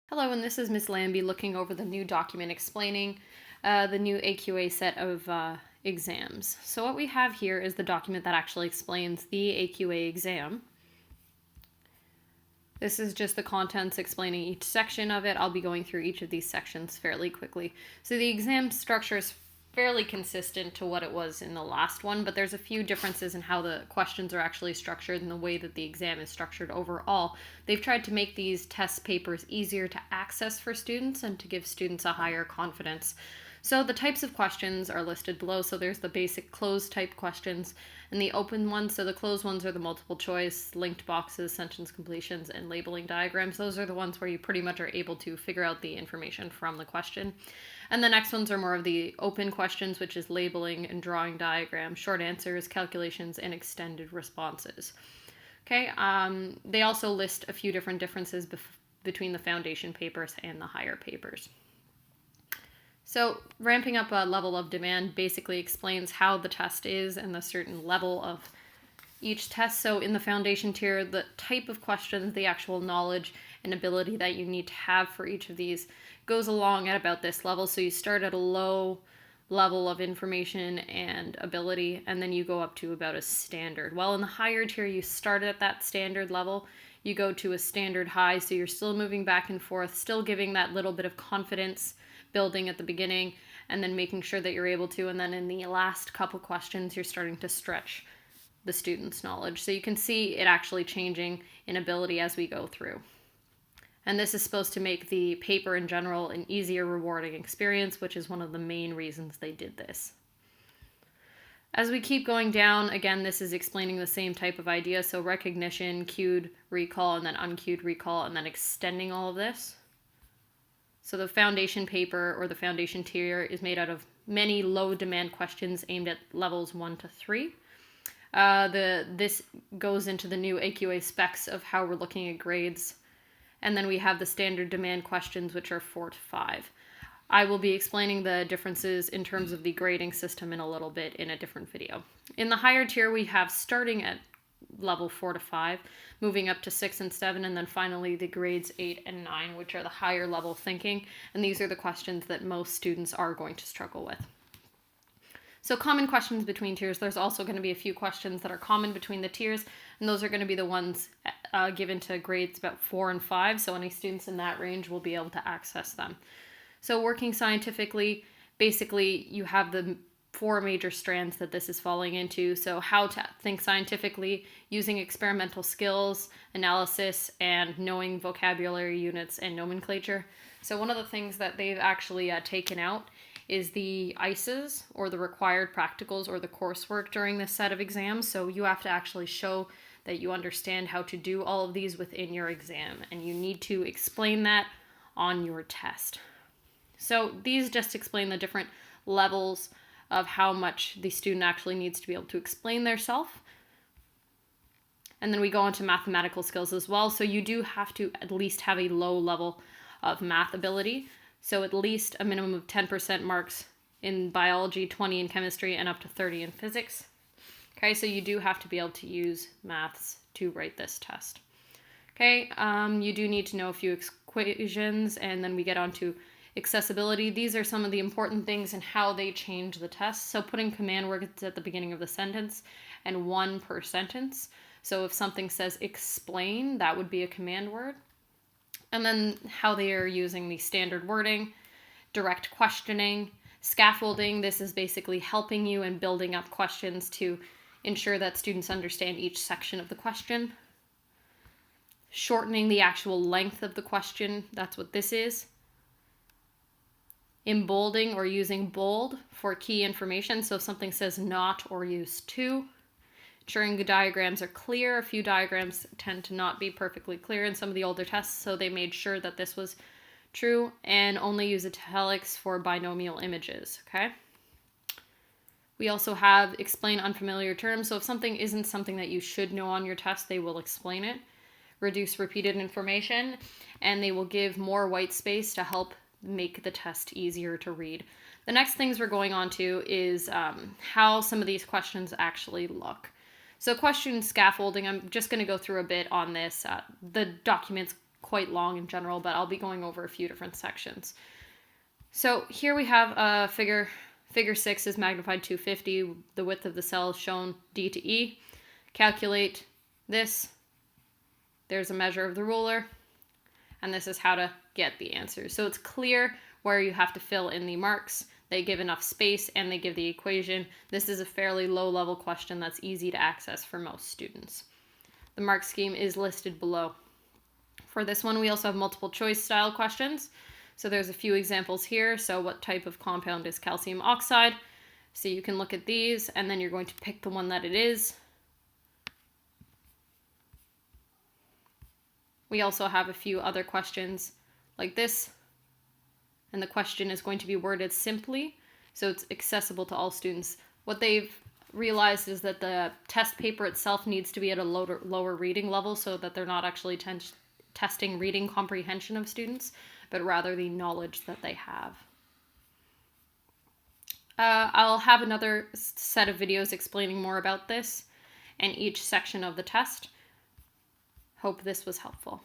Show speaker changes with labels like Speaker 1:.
Speaker 1: Hello, and this is Ms. Lambie looking over the new document explaining the new AQA set of exams. So what we have here is the document that actually explains the AQA exam. This is just the contents explaining each section of it. I'll be going through each of these sections fairly quickly. So the exam structure is fairly consistent to what it was in the last one, but there's a few differences in how the questions are actually structured and the way that the exam is structured overall. They've tried to make these test papers easier to access for students and to give students a higher confidence. So the types of questions are listed below. So there's the basic closed type questions and the open ones. So the closed ones are the multiple choice, linked boxes, sentence completions, and labeling diagrams. Those are the ones where you pretty much are able to figure out the information from the question. And the next ones are more of the open questions, which is labeling and drawing diagrams, short answers, calculations, and extended responses. Okay, they also list a few differences between the foundation papers and the higher papers. So ramping up a level of demand basically explains how the test is and the certain level of each test. So in the foundation tier, the type of questions, the actual knowledge and ability that you need to have for each of these goes along at about this level. So you start at a low level of information and ability, and then you go up to about a standard. While in the higher tier, you start at that standard level, you go to a standard high, so you're still moving back and forth, still giving that little bit of confidence building at the beginning, and then making sure that you're able to, and then in the last couple questions, you're starting to stretch the student's knowledge. So you can see it actually changing in ability as we go through. And this is supposed to make the paper in general an easier, rewarding experience, which is one of the main reasons they did this. As we keep going down, again, this is explaining the same type of idea. So recognition, cued recall, and then uncued recall, and then extending all of this. So the foundation paper or the foundation tier is made out of many low demand questions aimed at levels 1 to 3. This goes into the new AQA specs of how we're looking at grades. And then we have the standard demand questions, which are 4 to 5. I will be explaining the differences in terms of the grading system in a little bit in a different video. In the higher tier, we have starting at level 4 to 5, moving up to 6 and 7, and then finally the grades 8 and 9, which are the higher level thinking. And these are the questions that most students are going to struggle with. So common questions between tiers, there's also going to be a few questions that are common between the tiers, and those are going to be the ones given to grades about 4 and 5, so any students in that range will be able to access them. So working scientifically, basically you have the 4 major strands that this is falling into. So how to think scientifically, using experimental skills, analysis, and knowing vocabulary units and nomenclature. So one of the things that they've actually taken out is the ICEs, or the required practicals, or the coursework during this set of exams. So you have to actually show that you understand how to do all of these within your exam, and you need to explain that on your test. So these just explain the different levels of how much the student actually needs to be able to explain their self. And then we go on to mathematical skills as well. So you do have to at least have a low level of math ability. So at least a minimum of 10% marks in biology, 20 in chemistry, and up to 30 in physics. Okay, so you do have to be able to use maths to write this test. Okay, you do need to know a few equations, and then we get on to accessibility. These are some of the important things and how they change the test. So putting command words at the beginning of the sentence and 1 per sentence. So if something says explain, that would be a command word. And then how they are using the standard wording, direct questioning, scaffolding. This is basically helping you and building up questions to ensure that students understand each section of the question. Shortening the actual length of the question, that's what this is. Embolding or using bold for key information. So if something says not or use to. Ensuring the diagrams are clear. A few diagrams tend to not be perfectly clear in some of the older tests, so they made sure that this was true. And only use italics for binomial images, okay? We also have explain unfamiliar terms. So if something isn't something that you should know on your test, they will explain it. Reduce repeated information, and they will give more white space to help make the test easier to read. The next things we're going on to is how some of these questions actually look. So question scaffolding, I'm just going to go through a bit on this. The document's quite long in general, but I'll be going over a few different sections. So here we have a figure 6 is magnified 250. The width of the cell is shown D to E. Calculate this. There's a measure of the ruler. And this is how to get the answers. So it's clear where you have to fill in the marks. They give enough space and they give the equation. This is a fairly low-level question that's easy to access for most students. The mark scheme is listed below. For this one, we also have multiple choice style questions. So there's a few examples here. So what type of compound is calcium oxide? So you can look at these and then you're going to pick the one that it is. We also have a few other questions like this. And the question is going to be worded simply, so it's accessible to all students. What they've realized is that the test paper itself needs to be at a lower reading level so that they're not actually testing reading comprehension of students, but rather the knowledge that they have. I'll have another set of videos explaining more about this and each section of the test. Hope this was helpful.